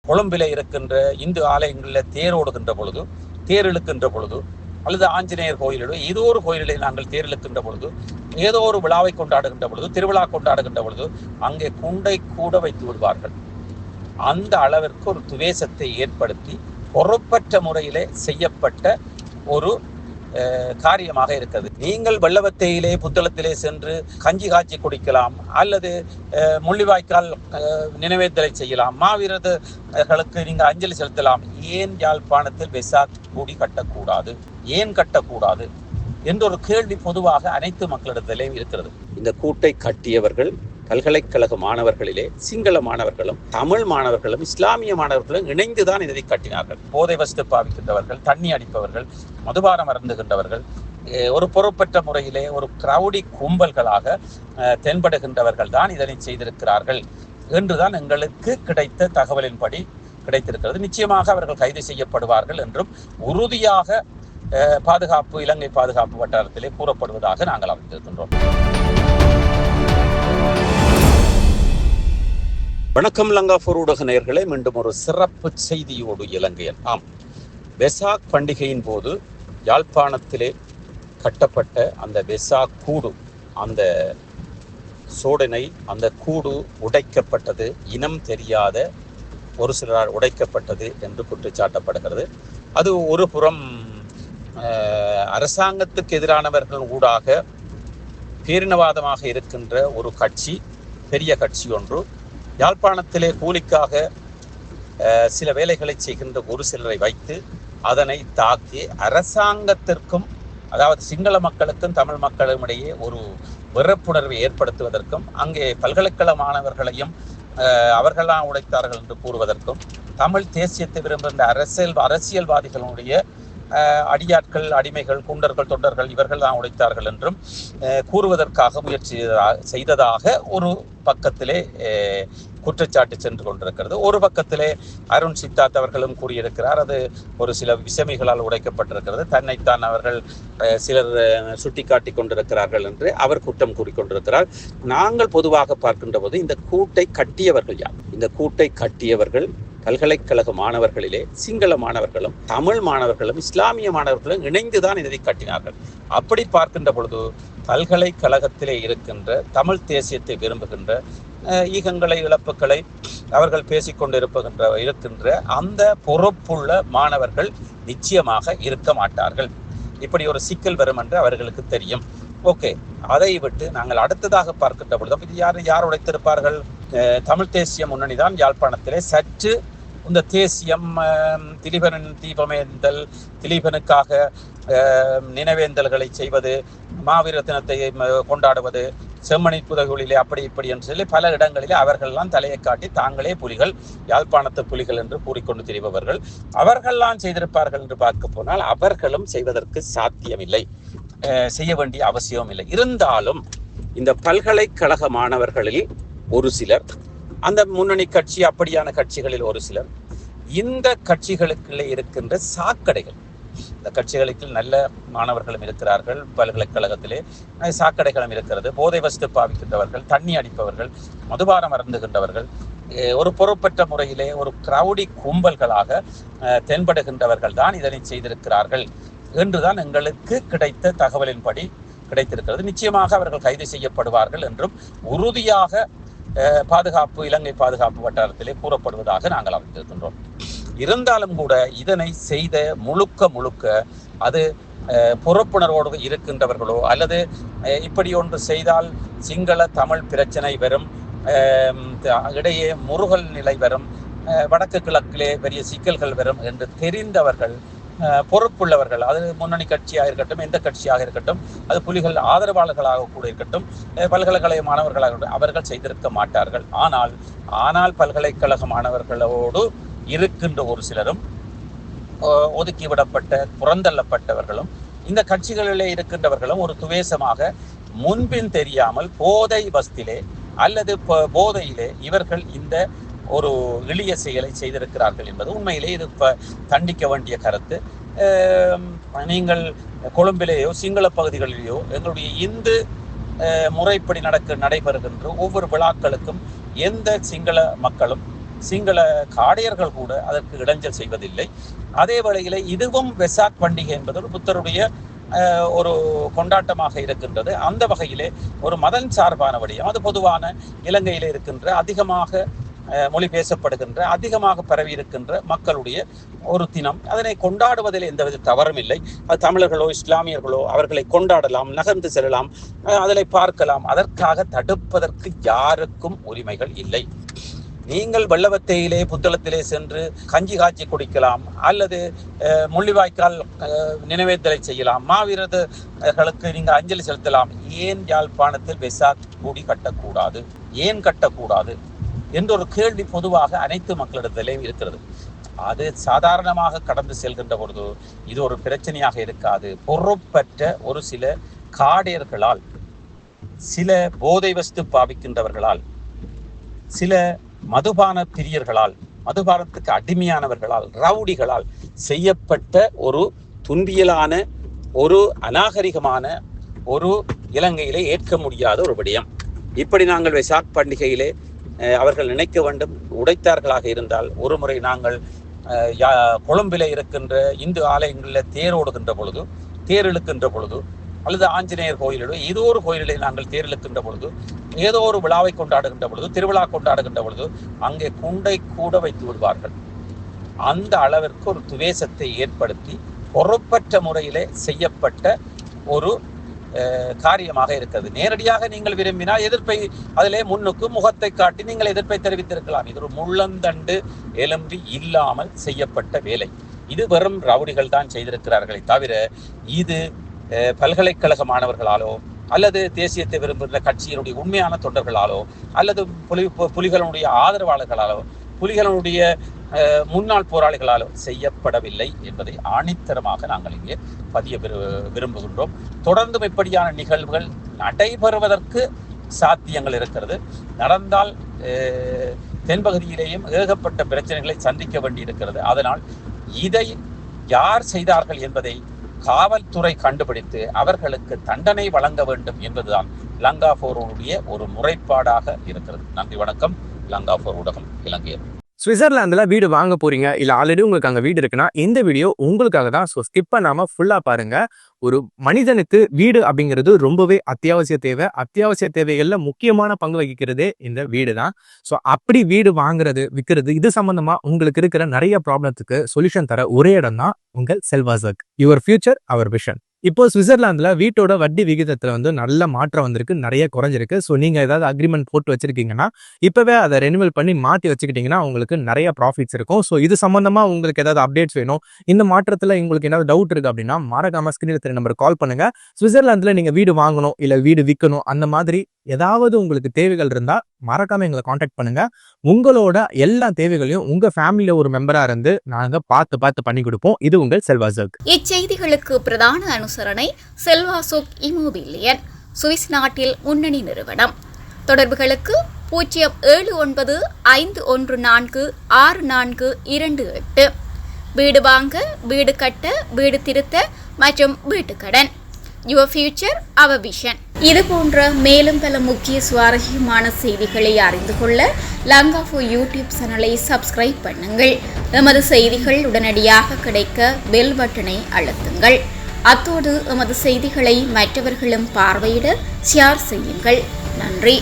கொழும்பிலே இருக்கின்ற இந்து ஆலயங்களில் தேர் ஓடுகின்ற பொழுது, தேர் இழுக்கின்ற பொழுது, அல்லது ஆஞ்சநேயர் கோயிலிலோ ஏதோ ஒரு கோயிலிலே நாங்கள் தேர் இழுக்கின்ற பொழுது, ஏதோ ஒரு விழாவை கொண்டாடுகின்ற பொழுது, திருவிழா கொண்டாடுகின்ற பொழுது அங்கே குண்டை கூட வைத்து விடுவார்கள். அந்த அளவிற்கு ஒரு துவேஷத்தை ஏற்படுத்தி பொறுப்பற்ற முறையிலே செய்யப்பட்ட ஒரு காரியமாக இருக்கிறது. நீங்கள் வெள்ளவத்தையிலே புத்தளத்திலே சென்று கஞ்சி காய்ச்சி குடிக்கலாம், அல்லது முள்ளிவாய்க்கால் நினைவேந்தலை செய்யலாம், மாவீரர்களுக்கு நீங்கள் அஞ்சலி செலுத்தலாம். ஏன் யாழ்ப்பாணத்தில் வெசாக் கூடி கட்டக்கூடாது, ஏன் கட்டக்கூடாது என்ற ஒரு கேள்வி பொதுவாக அனைத்து மக்களிடத்திலேயும் இருக்கிறது. இந்த கூட்டை கட்டியவர்கள் பல்கலைக்கழக மாணவர்களிலே சிங்கள மாணவர்களும் தமிழ் மாணவர்களும் இஸ்லாமிய மாணவர்களும் இணைந்துதான் இதை கட்டினார்கள். போதை வஸ்து பாவிக்கின்றவர்கள், தண்ணி அடிப்பவர்கள், மதுபானம் அருந்துகின்றவர்கள், ஒரு பொறுப்பற்ற முறையிலே ஒரு கிரவுடி கும்பல்களாக தென்படுகின்றவர்கள் தான் இதனை செய்திருக்கிறார்கள் என்றுதான் எங்களுக்கு கிடைத்த தகவலின்படி கிடைத்திருக்கிறது. நிச்சயமாக அவர்கள் கைது செய்யப்படுவார்கள் என்றும் உறுதியாக பாதுகாப்பு இலங்கை பாதுகாப்பு வட்டாரத்திலே கூறப்படுவதாக நாங்கள் அறிந்திருக்கின்றோம். வணக்கம் லங்காபூர் ஊடக நேயர்களே, மீண்டும் ஒரு சிறப்பு செய்தியோடு இலங்கையன். வெசாக் பண்டிகையின் போது யாழ்ப்பாணத்திலே கட்டப்பட்ட அந்த வெசாக் கூடு, அந்த சோடனை, அந்த கூடு உடைக்கப்பட்டது, இனம் தெரியாத ஒரு சிலரால் உடைக்கப்பட்டது என்று குற்றச்சாட்டப்படுகிறது. அது ஒரு புறம் அரசாங்கத்துக்கு எதிரானவர்கள் ஊடாக பேரினவாதமாக இருக்கின்ற ஒரு கட்சி, பெரிய கட்சி ஒன்று யாழ்ப்பாணத்திலே கூலிக்காக சில வேலைகளை செய்கின்ற ஒரு சிலரை வைத்து அதனை தாக்கி அரசாங்கத்திற்கும், அதாவது சிங்கள மக்களுக்கும் தமிழ் மக்களும் இடையே ஒரு வெறுப்புணர்வை ஏற்படுத்துவதற்கும், அங்கே பல்கலைக்கழக மாணவர்களையும் அவர்கள்தான் உடைத்தார்கள் என்று கூறுவதற்கும், தமிழ் தேசியத்தை விரும்புகின்ற அரசியல்வாதிகளுடைய அடியாட்கள், அடிமைகள், குண்டர்கள், தொண்டர்கள் இவர்கள் தான் உடைத்தார்கள் என்றும் கூறுவதற்காக முயற்சி செய்ததாக ஒரு பக்கத்திலே குற்றச்சாட்டு சென்று கொண்டிருக்கிறது. ஒரு பக்கத்திலே அருண் சித்தார்த் அவர்களும் கூறியிருக்கிறார், அது ஒரு சில விசமிகளால் உடைக்கப்பட்டிருக்கிறது, தன்னைத்தான் அவர்கள் சிலர் சுட்டிக்காட்டி கொண்டிருக்கிறார்கள் என்று அவர் குற்றம் கூறிக்கொண்டிருக்கிறார். நாங்கள் பொதுவாக பார்க்கின்ற போது இந்த கூட்டை கட்டியவர்கள் யார்? இந்த கூட்டை கட்டியவர்கள் பல்கலைக்கழக மாணவர்களிலே சிங்கள மாணவர்களும் தமிழ் மாணவர்களும் இஸ்லாமிய மாணவர்களும் இணைந்துதான் இதை கட்டினார்கள். அப்படி பார்க்கின்ற பொழுது பல்கலைக்கழகத்திலே இருக்கின்ற தமிழ் தேசியத்தை விரும்புகின்ற ஈகங்களை, இழப்புகளை அவர்கள் இருக்கின்ற அந்த பொறுப்புள்ள மாணவர்கள் நிச்சயமாக இருக்க மாட்டார்கள். இப்படி ஒரு சிக்கல் வரும் என்று அவர்களுக்கு தெரியும். ஓகே, அதை விட்டு நாங்கள் அடுத்ததாக பார்க்கின்ற பொழுது இது யார் உடைத்திருப்பார்கள்? தமிழ் தேசிய முன்னணி தான் யாழ்ப்பாணத்திலே சற்று இந்த தேசியம், திலீபனின் தீபமேந்தல், திலீபனுக்காக நினைவேந்தல்களை செய்வது, மாவீர தினத்தை கொண்டாடுவது, செம்மணி புதகுகளிலே அப்படி இப்படி என்று சொல்லி பல இடங்களிலே அவர்கள்லாம் தலையை காட்டி தாங்களே புலிகள், யாழ்ப்பாணத்து புலிகள் என்று கூறிக்கொண்டு திரிபவர்கள். அவர்கள்லாம் செய்திருப்பார்கள் என்று பார்க்க போனால் அவர்களும் செய்வதற்கு சாத்தியமில்லை, செய்ய வேண்டிய அவசியம் இல்லை. இருந்தாலும் இந்த பல்கலைக்கழக மாணவர்களில் ஒரு சிலர், அந்த முன்னணி கட்சி அப்படியான கட்சிகளில் ஒரு சிலர், இந்த கட்சிகளுக்குள்ளே இருக்கின்ற சாக்கடைகள், இந்த கட்சிகளுக்கு நல்ல மாணவர்களும் இருக்கிறார்கள், பல்கலைக்கழகத்திலே சாக்கடைகளும் இருக்கிறது, போதை வஸ்து பாவிக்கின்றவர்கள், தண்ணி அடிப்பவர்கள், மதுபானம் அருந்துகின்றவர்கள், ஒரு பொறுப்பற்ற முறையிலே ஒரு கிரவுடி கும்பல்களாக தென்படுகின்றவர்கள் தான் இதனை செய்திருக்கிறார்கள் என்றுதான் எங்களுக்கு கிடைத்த தகவலின்படி கிடைத்திருக்கிறது. நிச்சயமாக அவர்கள் கைது செய்யப்படுவார்கள் என்றும் உறுதியாக பாதுகாப்பு இலங்கை பாதுகாப்பு வட்டாரத்திலே கூறப்படுவதாக நாங்கள் அறிந்திருக்கின்றோம். இருந்தாலும் கூட இதனை செய்த முழுக்க அது பொறுப்புணர்வோடு இருக்கின்றவர்களோ, அல்லது இப்படி ஒன்று செய்தால் சிங்கள தமிழ் பிரச்சனை வரும், இடையே முருகல் நிலை வரும், வடக்கு கிழக்கிலே பெரிய சிக்கல்கள் வரும் என்று தெரிந்தவர்கள், பொறுப்புள்ளவர்கள், அது முன்னணி கட்சியாக இருக்கட்டும், எந்த கட்சியாக இருக்கட்டும், அது புலிகள் ஆதரவாளர்களாக கூட இருக்கட்டும், பல்கலைக்கழக மாணவர்களாக அவர்கள் செய்திருக்க மாட்டார்கள். ஆனால் பல்கலைக்கழக மாணவர்களோடு இருக்கின்ற ஒரு சிலரும், ஒதுக்கிவிடப்பட்ட புறந்தள்ளப்பட்டவர்களும், இந்த கட்சிகளிலே இருக்கின்றவர்களும் ஒரு துவேஷமாக முன்பின் தெரியாமல் போதை வஸ்திலே அல்லது போதையிலே இவர்கள் இந்த ஒரு எளிய செயலை செய்திருக்கிறார்கள் என்பது உண்மையிலே இது தண்டிக்க வேண்டிய கருத்து. நீங்கள் கொழும்பிலேயோ சிங்கள பகுதிகளிலேயோ எங்களுடைய இந்து முறைப்படி நடைபெறுகின்ற ஒவ்வொரு விழாக்களுக்கும் எந்த சிங்கள மக்களும் சிங்கள காடையர்கள் கூட அதற்கு இடைஞ்சல் செய்வதில்லை. அதே வேளையிலே இதுவும் வெசாக் பண்டிகை என்பது ஒரு புத்தருடைய ஒரு கொண்டாட்டமாக இருக்கின்றது. அந்த வகையிலே ஒரு மதன் சார்பான விடயம். அது பொதுவான இலங்கையிலே இருக்கின்ற அதிகமாக மொழி பேசப்படுகின்ற அதிகமாக பரவி இருக்கின்ற மக்களுடைய ஒரு தினம். அதனை கொண்டாடுவதில் எந்தவித தவறும் இல்லை. அது தமிழர்களோ இஸ்லாமியர்களோ அவர்களை கொண்டாடலாம், நகர்ந்து செல்லலாம், அதனை பார்க்கலாம். அதற்காக தடுப்பதற்கு யாருக்கும் உரிமைகள் இல்லை. நீங்கள் வெள்ளவத்தையிலே புத்தளத்திலே சென்று கஞ்சி காய்ச்சி குடிக்கலாம், அல்லது முள்ளிவாய்க்கால் நினைவேந்தலை செய்யலாம், மாவீரர்களுக்கு நீங்கள் அஞ்சலி செலுத்தலாம். ஏன் யாழ்ப்பாணத்தில் வெசாக் கூடி கட்டக்கூடாது, ஏன் கட்டக்கூடாது என்ற ஒரு கேள்வி பொதுவாக அனைத்து மக்களிடத்திலேயும் இருக்கிறது. அது சாதாரணமாக கடந்து செல்கின்ற பொழுது இது ஒரு பிரச்சனையாக இருக்காது. பொறுப்பற்ற ஒரு சில காடையர்களால், சில போதை வஸ்து பாவிக்கின்றவர்களால், சில மதுபான பிரியர்களால், மதுபானத்துக்கு அடிமையானவர்களால், ரவுடிகளால் செய்யப்பட்ட ஒரு துன்பியலான, ஒரு அநாகரிகமான, ஒரு இலங்கையிலே ஏற்க முடியாத ஒரு விடயம். இப்படி நாங்கள் வெசாக் பண்டிகையிலே அவர்கள் நினைக்க வேண்டும். உடைத்தார்களாக இருந்தால் ஒரு முறை நாங்கள் கொழும்பிலே இருக்கின்ற இந்து ஆலயங்களில் தேர் ஓடுகின்ற பொழுது, தேர் இழுக்கின்ற பொழுது, அல்லது ஆஞ்சநேயர் கோயிலிலோ ஏதோ ஒரு கோயிலிலே நாங்கள் தேர் இழுக்கின்ற பொழுது, ஏதோ ஒரு விழாவை கொண்டாடுகின்ற பொழுது, திருவிழா கொண்டாடுகின்ற பொழுது அங்கே குண்டை கூட வைத்து விடுவார்கள். அந்த அளவிற்கு ஒரு துவேஷத்தை ஏற்படுத்தி பொறுப்பற்ற முறையிலே செய்யப்பட்ட ஒரு காரியமாக இருக்கிறது. நேரடியாக நீங்கள் விரும்பினால் எதிர்ப்பை அதிலே முன்னுக்கு முகத்தை காட்டி நீங்கள் எதிர்ப்பை தெரிவித்திருக்கலாம். இது ஒரு முள்ளந்தண்டு எலும்பி இல்லாமல் செய்யப்பட்ட வேலை. இது வெறும் ரவுடிகள் தான் செய்திருக்கிறார்களே தவிர இது பல்கலைக்கழக மாணவர்களாலோ அல்லது தேசியத்தை விரும்புகிற கட்சியினுடைய உண்மையான தொண்டர்களாலோ அல்லது புலிகளுடைய ஆதரவாளர்களாலோ புலிகளுடைய முன்னாள் போராளிகளாலும் செய்யப்படவில்லை என்பதை ஆணித்தரமாக நாங்கள் இங்கே பதிய விரும்புகின்றோம். தொடர்ந்தும் இப்படியான நிகழ்வுகள் நடைபெறுவதற்கு சாத்தியங்கள் இருக்கிறது. நடந்தால் தென்பகுதியிலேயும் ஏகப்பட்ட பிரச்சனைகளை சந்திக்க வேண்டியிருக்கிறது. அதனால் இதை யார் செய்தார்கள் என்பதை காவல்துறை கண்டுபிடித்து அவர்களுக்கு தண்டனை வழங்க வேண்டும் என்பதுதான் லங்கா ஃபோருடைய ஒரு முறைப்பாடாக இருக்கிறது. நன்றி, வணக்கம். லங்கா ஃபோர் ஊடகம், இலங்கையர். சுவிட்சர்லாந்துல வீடு வாங்க போறீங்க, இல்ல ஆல்ரெடி உங்களுக்கு அங்க வீடு இருக்குன்னா இந்த வீடியோ உங்களுக்காக தான். ஸோ ஸ்கிப் பண்ணாம ஃபுல்லா பாருங்க. ஒரு மனிதனுக்கு வீடு அப்படிங்கிறது ரொம்பவே அத்தியாவசிய தேவை. அத்தியாவசிய தேவைகள்ல முக்கியமான பங்கு வகிக்கிறதே இந்த வீடு தான். ஸோ அப்படி வீடு வாங்குறது, விற்கிறது, இது சம்பந்தமா உங்களுக்கு இருக்கிற நிறைய ப்ராப்ளத்துக்கு சொல்யூஷன் தர ஒரே இடம் தான் உங்கள் Selvasak. Your future our vision. இப்போ சுவிட்சர்லாந்துல வீட்டோட வட்டி விகிதத்துல நல்ல மாற்றம் வந்திருக்கு, நிறைய குறைஞ்சிருக்கு. ஸோ நீங்க ஏதாவது அக்ரிமெண்ட் போட்டு வச்சிருக்கீங்கன்னா இப்பவே அதை ரெனிவல் பண்ணி மாற்றி வச்சுக்கிட்டீங்கன்னா உங்களுக்கு நிறைய ப்ராஃபிட்ஸ் இருக்கும். ஸோ இது சம்பந்தமா உங்களுக்கு ஏதாவது அப்டேட்ஸ் வேணும், இந்த மாற்றத்துல உங்களுக்கு ஏதாவது டவுட் இருக்கு அப்படின்னா மறக்காம ஸ்கிரீன்ல தெரிய நம்பருக்கு கால் பண்ணுங்க. சுவிட்சர்லாந்துல நீங்க வீடு வாங்கணும் இல்ல வீடு விற்கணும், அந்த மாதிரி ஏதாவது உங்களுக்கு தேவைகள் இருந்தா மறக்காம எங்களை காண்டாக்ட் பண்ணுங்க. உங்களோட எல்லா தேவைகளையும் உங்க ஃபேமிலியில ஒரு மெம்பரா இருந்து நாங்க பார்த்து பண்ணி கொடுப்போம். இது உங்கள் செல்வாசோக். இச்செய்திகளுக்கு பிரதான அனுசரணை செல்வாசோக் இமோபிலியன், சுவிஸ் நாட்டில் முன்னணி நிறுவனம். தொடர்புகளுக்கு 07951464428. வீடு வாங்க, வீடு கட்ட, வீடு திருத்த மற்றும் வீட்டுக்கடன். Your future our vision. இது போன்ற மேலும் பல முக்கிய சுவாரஸ்யமான செய்திகளை அறிந்து கொள்ள லங்கா ஃபோர் யூடியூப் சேனலை சப்ஸ்கிரைப் பண்ணுங்கள். எமது செய்திகள் உடனடியாக கிடைக்க பெல் பட்டனை அழுத்துங்கள். அத்தோடு எமது செய்திகளை மற்றவர்களும் பார்வையிட ஷேர் செய்யுங்கள். நன்றி.